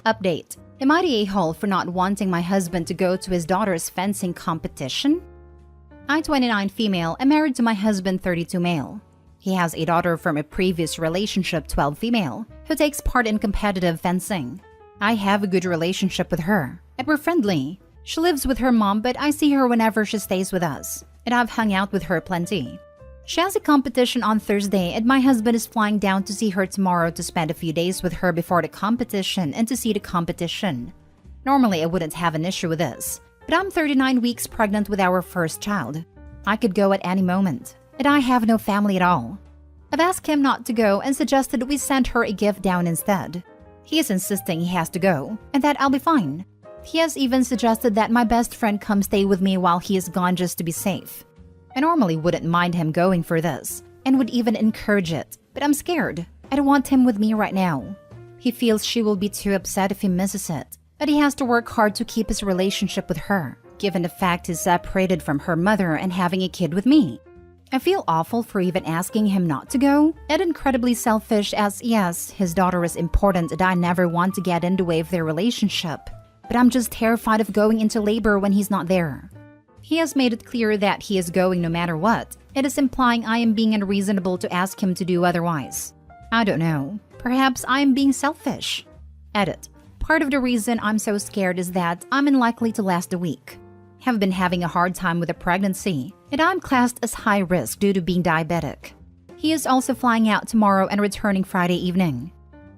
Update. Am I the a-hole for not wanting my husband to go to his daughter's fencing competition? I'm 29 female and married to my husband 32 male. He has a daughter from a previous relationship 12 female who takes part in competitive fencing. I have a good relationship with her and we're friendly. She lives with her mom but I see her whenever she stays with us and I've hung out with her plenty. She has a competition on Thursday and my husband is flying down to see her tomorrow to spend a few days with her before the competition and to see the competition. Normally I wouldn't have an issue with this, but I'm 39 weeks pregnant with our first child. I could go at any moment, and I have no family at all. I've asked him not to go and suggested we send her a gift down instead. He is insisting he has to go, and that I'll be fine. He has even suggested that my best friend come stay with me while he is gone just to be safe. I normally wouldn't mind him going for this, and would even encourage it, but I'm scared. I don't want him with me right now. He feels she will be too upset if he misses it, but he has to work hard to keep his relationship with her, given the fact he's separated from her mother and having a kid with me. I feel awful for even asking him not to go, and incredibly selfish as yes, his daughter is important and I never want to get in the way of their relationship. But I'm just terrified of going into labor when he's not there. He has made it clear that he is going no matter what. It is implying I am being unreasonable to ask him to do otherwise. I don't know. Perhaps I am being selfish. Edit. Part of the reason I'm so scared is that I'm unlikely to last a week. Have been having a hard time with a pregnancy, and I'm classed as high risk due to being diabetic. He is also flying out tomorrow and returning Friday evening.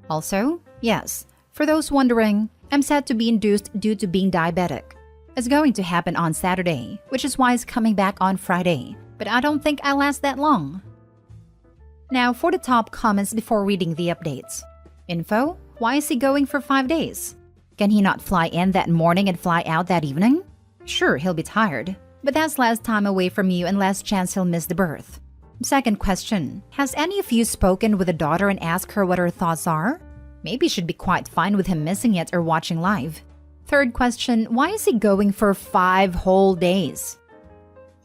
Also, yes, for those wondering, I'm set to be induced due to being diabetic. It's going to happen on Saturday, which is why he's coming back on Friday, but I don't think I'll last that long. Now for the top comments before reading the updates. Info: why is he going for 5 days? Can he not fly in that morning and fly out that evening? Sure, he'll be tired, but that's less time away from you and less chance he'll miss the birth. Second question: has any of you spoken with the daughter and asked her what her thoughts are? Maybe she'd be quite fine with him missing it or watching live. Third question: why is he going for 5 whole days?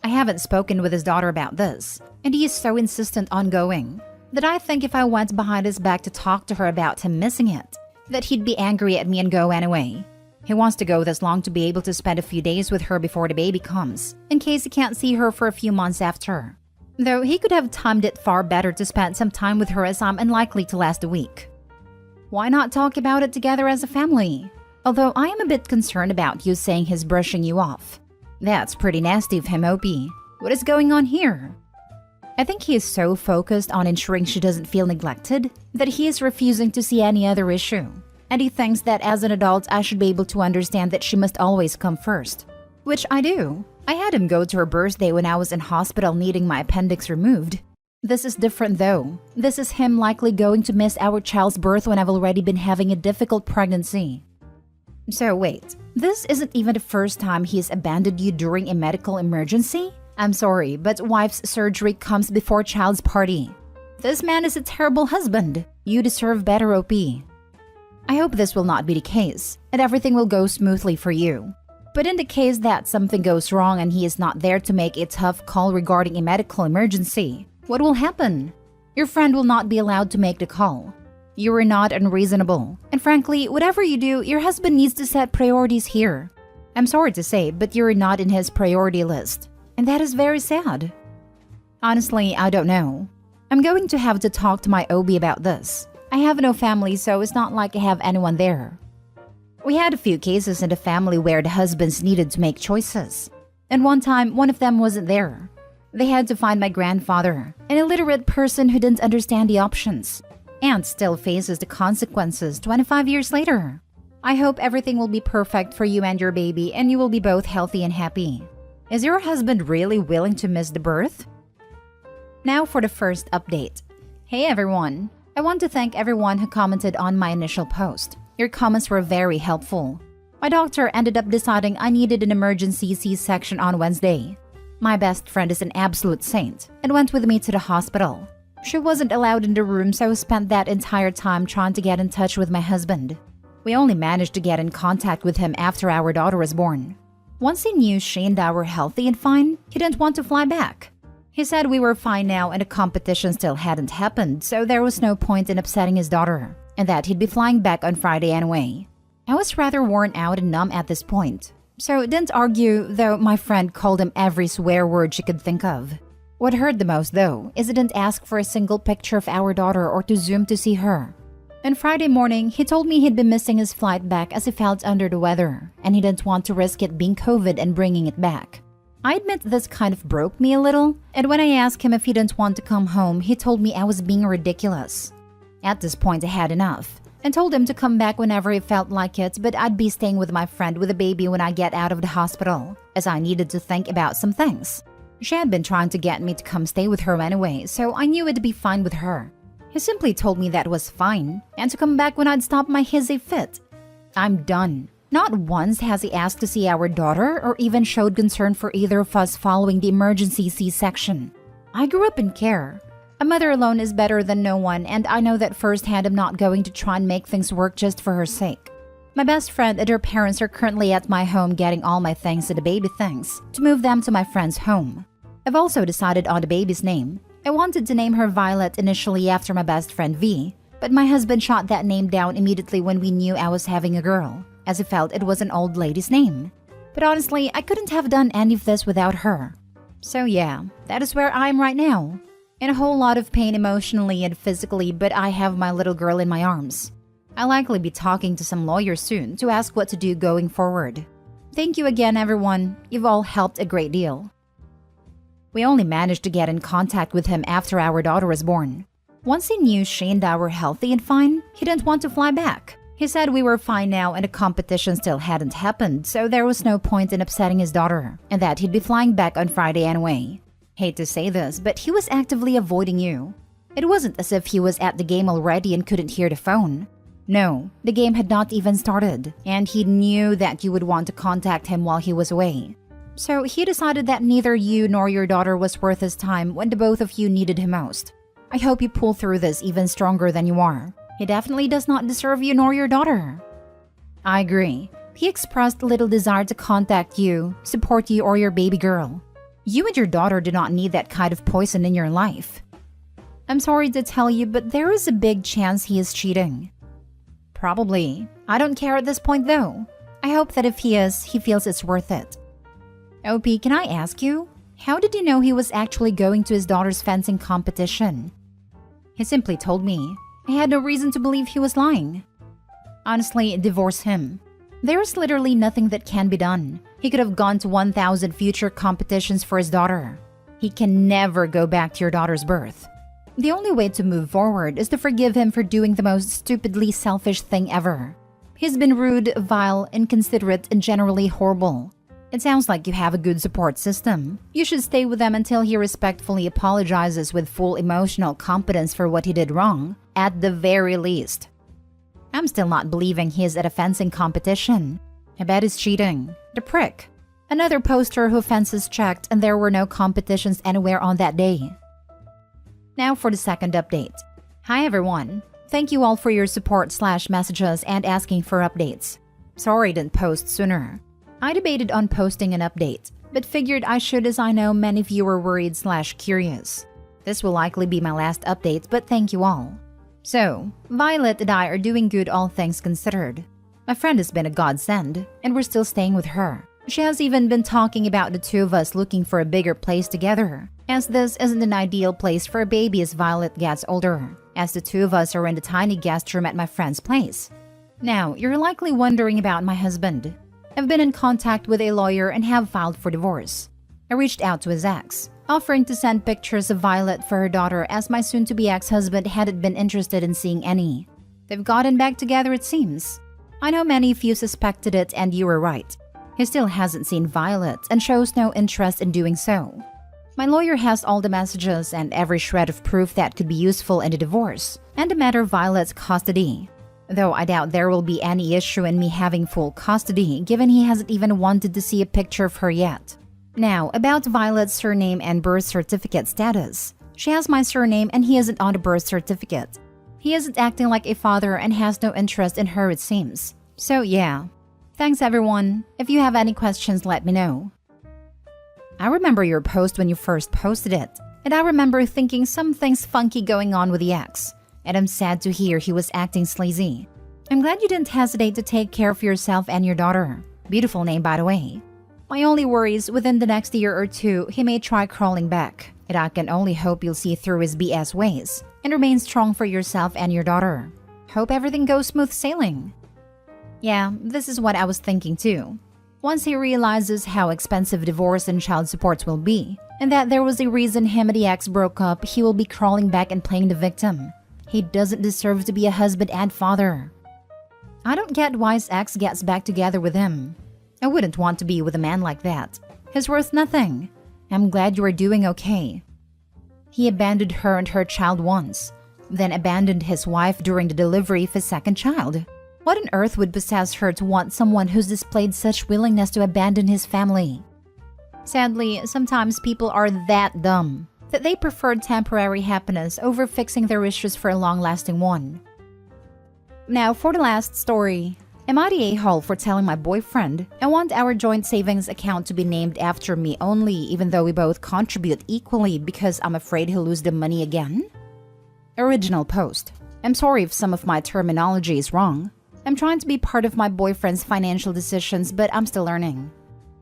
I haven't spoken with his daughter about this, and he is so insistent on going that I think if I went behind his back to talk to her about him missing it, that he'd be angry at me and go anyway. He wants to go this long to be able to spend a few days with her before the baby comes, in case he can't see her for a few months after. Though he could have timed it far better to spend some time with her as I'm unlikely to last a week. Why not talk about it together as a family? Although I am a bit concerned about you saying he's brushing you off. That's pretty nasty of him, Opie. What is going on here? I think he is so focused on ensuring she doesn't feel neglected that he is refusing to see any other issue. And he thinks that as an adult I should be able to understand that she must always come first. Which I do. I had him go to her birthday when I was in hospital needing my appendix removed. This is different though. This is him likely going to miss our child's birth when I've already been having a difficult pregnancy. So wait, this isn't even the first time he's abandoned you during a medical emergency? I'm sorry, but wife's surgery comes before child's party. This man is a terrible husband. You deserve better, OP. I hope this will not be the case, and everything will go smoothly for you. But in the case that something goes wrong and he is not there to make a tough call regarding a medical emergency, what will happen? Your friend will not be allowed to make the call. You are not unreasonable, and frankly, whatever you do, your husband needs to set priorities here. I'm sorry to say, but you're not in his priority list, and that is very sad. Honestly, I don't know. I'm going to have to talk to my OB about this. I have no family, so it's not like I have anyone there. We had a few cases in the family where the husbands needed to make choices, and one time, one of them wasn't there. They had to find my grandfather, an illiterate person who didn't understand the options, and still faces the consequences 25 years later. I hope everything will be perfect for you and your baby and you will be both healthy and happy. Is your husband really willing to miss the birth? Now for the first update. Hey everyone! I want to thank everyone who commented on my initial post. Your comments were very helpful. My doctor ended up deciding I needed an emergency C-section on Wednesday. My best friend is an absolute saint and went with me to the hospital. She wasn't allowed in the room, so I spent that entire time trying to get in touch with my husband. We only managed to get in contact with him after our daughter was born. Once he knew she and I were healthy and fine, he didn't want to fly back. He said we were fine now and the competition still hadn't happened, so there was no point in upsetting his daughter, and that he'd be flying back on Friday anyway. I was rather worn out and numb at this point, so didn't argue, though my friend called him every swear word she could think of. What hurt the most, though, is he didn't ask for a single picture of our daughter or to Zoom to see her. On Friday morning, he told me he'd been missing his flight back as he felt under the weather, and he didn't want to risk it being COVID and bringing it back. I admit this kind of broke me a little, and when I asked him if he didn't want to come home, he told me I was being ridiculous. At this point, I had enough, and told him to come back whenever he felt like it, but I'd be staying with my friend with a baby when I get out of the hospital, as I needed to think about some things. She had been trying to get me to come stay with her anyway, so I knew it'd be fine with her. He simply told me that was fine, and to come back when I'd stop my hissy fit. I'm done. Not once has he asked to see our daughter or even showed concern for either of us following the emergency C-section. I grew up in care. A mother alone is better than no one, and I know that firsthand I'm not going to try and make things work just for her sake. My best friend and her parents are currently at my home getting all my things and the baby things to move them to my friend's home. I've also decided on the baby's name. I wanted to name her Violet initially after my best friend V, but my husband shot that name down immediately when we knew I was having a girl, as he felt it was an old lady's name. But honestly, I couldn't have done any of this without her. So yeah, that is where I am right now. In a whole lot of pain emotionally and physically, but I have my little girl in my arms. I'll likely be talking to some lawyer soon to ask what to do going forward. Thank you again, everyone. You've all helped a great deal. We only managed to get in contact with him after our daughter was born. Once he knew she and I were healthy and fine, he didn't want to fly back. He said we were fine now and the competition still hadn't happened, so there was no point in upsetting his daughter, and that he'd be flying back on Friday anyway. Hate to say this, but he was actively avoiding you. It wasn't as if he was at the game already and couldn't hear the phone. No, the game had not even started, and he knew that you would want to contact him while he was away. So he decided that neither you nor your daughter was worth his time when the both of you needed him most. I hope you pull through this even stronger than you are. He definitely does not deserve you nor your daughter. I agree. He expressed little desire to contact you, support you, or your baby girl. You and your daughter do not need that kind of poison in your life. I'm sorry to tell you, but there is a big chance he is cheating. Probably. I don't care at this point though. I hope that if he is, he feels it's worth it. OP, can I ask you? How did you know he was actually going to his daughter's fencing competition? He simply told me. I had no reason to believe he was lying. Honestly, divorce him. There's literally nothing that can be done. He could have gone to 1,000 future competitions for his daughter. He can never go back to your daughter's birth. The only way to move forward is to forgive him for doing the most stupidly selfish thing ever. He's been rude, vile, inconsiderate, and generally horrible. It sounds like you have a good support system. You should stay with them until he respectfully apologizes with full emotional competence for what he did wrong, at the very least. I'm still not believing he is at a fencing competition. I bet he's cheating. The prick. Another poster who fences checked and there were no competitions anywhere on that day. Now for the second update. Hi everyone. Thank you all for your support/messages and asking for updates. Sorry I didn't post sooner. I debated on posting an update, but figured I should as I know many of you were worried/curious. This will likely be my last update, but thank you all. So, Violet and I are doing good all things considered. My friend has been a godsend, and we're still staying with her. She has even been talking about the two of us looking for a bigger place together, as this isn't an ideal place for a baby as Violet gets older, as the two of us are in the tiny guest room at my friend's place. Now, you're likely wondering about my husband. I've been in contact with a lawyer and have filed for divorce. I reached out to his ex, offering to send pictures of Violet for her daughter as my soon-to-be ex-husband hadn't been interested in seeing any. They've gotten back together, it seems. I know many of you suspected it and you were right. He still hasn't seen Violet and shows no interest in doing so. My lawyer has all the messages and every shred of proof that could be useful in a divorce and a matter of Violet's custody. Though I doubt there will be any issue in me having full custody, given he hasn't even wanted to see a picture of her yet. Now, about Violet's surname and birth certificate status. She has my surname and he isn't on the birth certificate. He isn't acting like a father and has no interest in her, it seems. So yeah. Thanks everyone. If you have any questions, let me know. I remember your post when you first posted it, and I remember thinking something's funky going on with the ex. And I'm sad to hear he was acting sleazy. I'm glad you didn't hesitate to take care of yourself and your daughter. Beautiful name, by the way. My only worry is within the next year or two, he may try crawling back. And I can only hope you'll see through his BS ways and remain strong for yourself and your daughter. Hope everything goes smooth sailing. Yeah, this is what I was thinking too. Once he realizes how expensive divorce and child supports will be, and that there was a reason him and the ex broke up, he will be crawling back and playing the victim. He doesn't deserve to be a husband and father. I don't get why his ex gets back together with him. I wouldn't want to be with a man like that. He's worth nothing. I'm glad you are doing okay. He abandoned her and her child once, then abandoned his wife during the delivery of his second child. What on earth would possess her to want someone who's displayed such willingness to abandon his family? Sadly, sometimes people are that dumb that they prefer temporary happiness over fixing their issues for a long-lasting one. Now for the last story. Am I the a-hole for telling my boyfriend I want our joint savings account to be named after me only even though we both contribute equally because I'm afraid he'll lose the money again? Original post. I'm sorry if some of my terminology is wrong. I'm trying to be part of my boyfriend's financial decisions, but I'm still learning.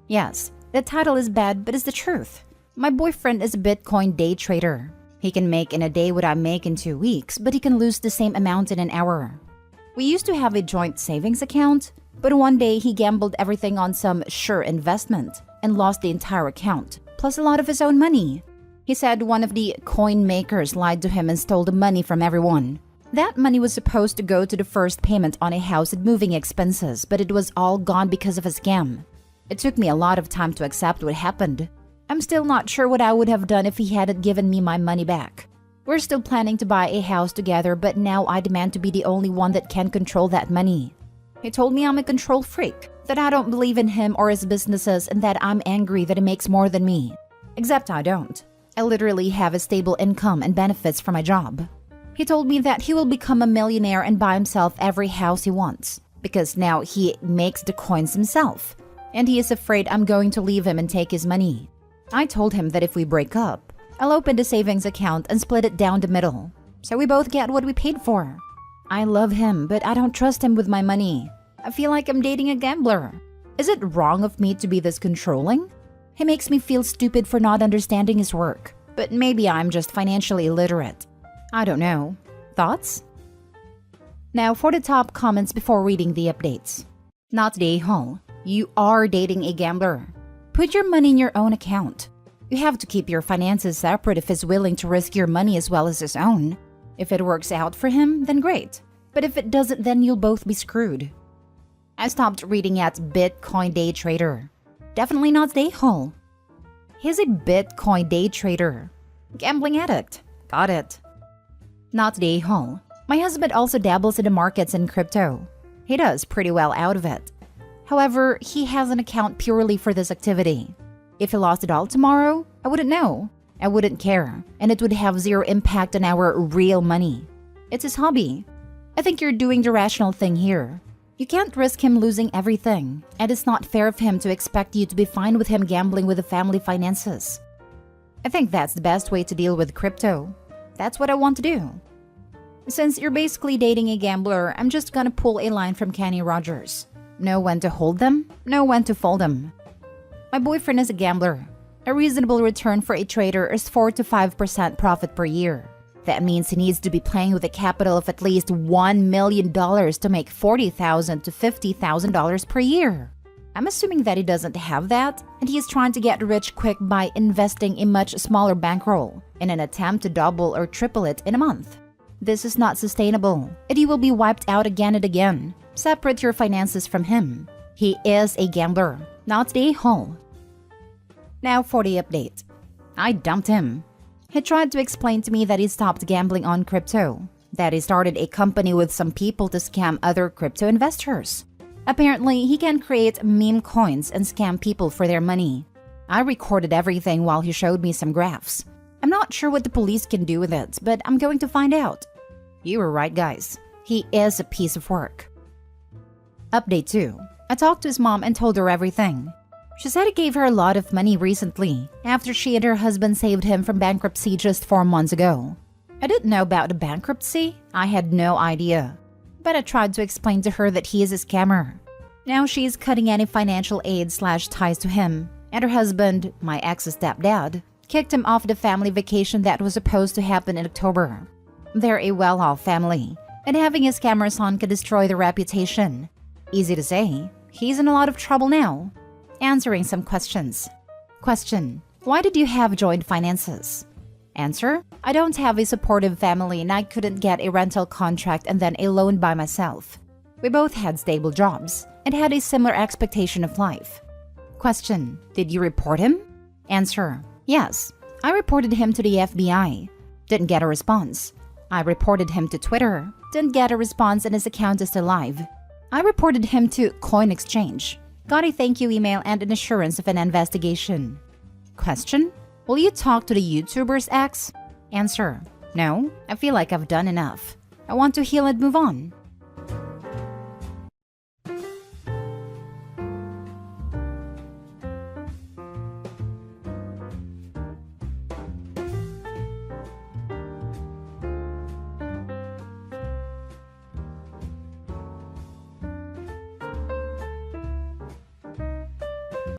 Yes, the title is bad, but it's the truth. My boyfriend is a Bitcoin day trader. He can make in a day what I make in 2 weeks, but he can lose the same amount in an hour. We used to have a joint savings account, but one day he gambled everything on some sure investment and lost the entire account, plus a lot of his own money. He said one of the coin makers lied to him and stole the money from everyone. That money was supposed to go to the first payment on a house and moving expenses, but it was all gone because of a scam. It took me a lot of time to accept what happened. I'm still not sure what I would have done if he hadn't given me my money back. We're still planning to buy a house together, but now I demand to be the only one that can control that money. He told me I'm a control freak, that I don't believe in him or his businesses, and that I'm angry that he makes more than me. Except I don't. I literally have a stable income and benefits from my job. He told me that he will become a millionaire and buy himself every house he wants, because now he makes the coins himself, and he is afraid I'm going to leave him and take his money. I told him that if we break up, I'll open the savings account and split it down the middle, so we both get what we paid for. I love him, but I don't trust him with my money. I feel like I'm dating a gambler. Is it wrong of me to be this controlling? He makes me feel stupid for not understanding his work, but maybe I'm just financially illiterate. I don't know. Thoughts? Now for the top comments before reading the updates. Not the a-hole. You are dating a gambler. Put your money in your own account. You have to keep your finances separate if he's willing to risk your money as well as his own. If it works out for him, then great. But if it doesn't, then you'll both be screwed. I stopped reading at Bitcoin day trader. Definitely not the a-hole. He's a Bitcoin day trader. Gambling addict. Got it. Not the a-hole. My husband also dabbles in the markets and crypto. He does pretty well out of it. However, he has an account purely for this activity. If he lost it all tomorrow, I wouldn't know. I wouldn't care, and it would have zero impact on our real money. It's his hobby. I think you're doing the rational thing here. You can't risk him losing everything, and it's not fair of him to expect you to be fine with him gambling with the family finances. I think that's the best way to deal with crypto. That's what I want to do. Since you're basically dating a gambler, I'm just gonna pull a line from Kenny Rogers. Know when to hold them, know when to fold them. My boyfriend is a gambler. A reasonable return for a trader is 4 to 5% profit per year. That means he needs to be playing with a capital of at least $1 million to make $40,000 to $50,000 per year. I'm assuming that he doesn't have that, and he is trying to get rich quick by investing a much smaller bankroll in an attempt to double or triple it in a month. This is not sustainable, and you will be wiped out again and again. Separate your finances from him. He is a gambler, not the a-hole. Now for the update. I dumped him. He tried to explain to me that he stopped gambling on crypto, that he started a company with some people to scam other crypto investors. Apparently, he can create meme coins and scam people for their money. I recorded everything while he showed me some graphs. I'm not sure what the police can do with it, but I'm going to find out. You were right, guys. He is a piece of work. Update 2. I talked to his mom and told her everything. She said he gave her a lot of money recently, after she and her husband saved him from bankruptcy just 4 months ago. I didn't know about the bankruptcy. I had no idea. but I tried to explain to her that he is a scammer. Now she is cutting any financial aid/ties to him, and her husband, my ex's stepdad, kicked him off the family vacation that was supposed to happen in October. They're a well-off family, and having a scammer son could destroy their reputation. Easy to say, he's in a lot of trouble now. Answering some questions. Question: why did you have joint finances? Answer: I don't have a supportive family and I couldn't get a rental contract and then a loan by myself. We both had stable jobs and had a similar expectation of life. Question: did you report him? Answer: yes. I reported him to the FBI. Didn't get a response. I reported him to Twitter. Didn't get a response and his account is still live. I reported him to Coin Exchange. Got a thank you email and an assurance of an investigation. Question: will you talk to the YouTuber's ex? Answer: no, I feel like I've done enough. I want to heal and move on.